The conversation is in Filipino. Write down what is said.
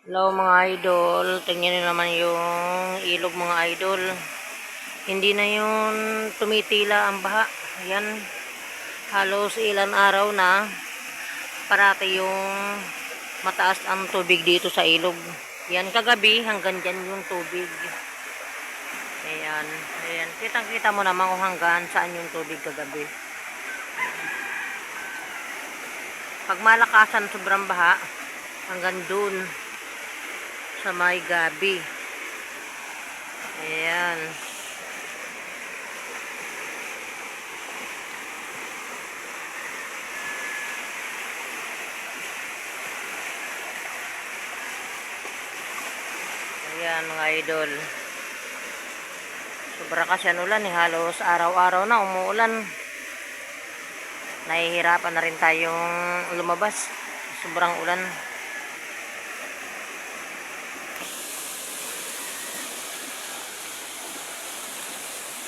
Hello mga idol, tingnan niyo naman yung ilog mga idol. Hindi na yun tumitila ang baha. Ayan, halos ilan araw na parati yung mataas ang tubig dito sa ilog. Yan, kagabi hanggang dyan yung tubig. Ayan, ayan. Kitang-kita mo naman kung hanggang saan yung tubig kagabi. Pag malakasan sobrang baha, hanggang dun sa may gabi. Ayan. Ayan mga idol. Sobra kasi ang ulan eh. Halos araw-araw na umuulan. Nahihirapan na rin tayong lumabas. Sobrang ulan.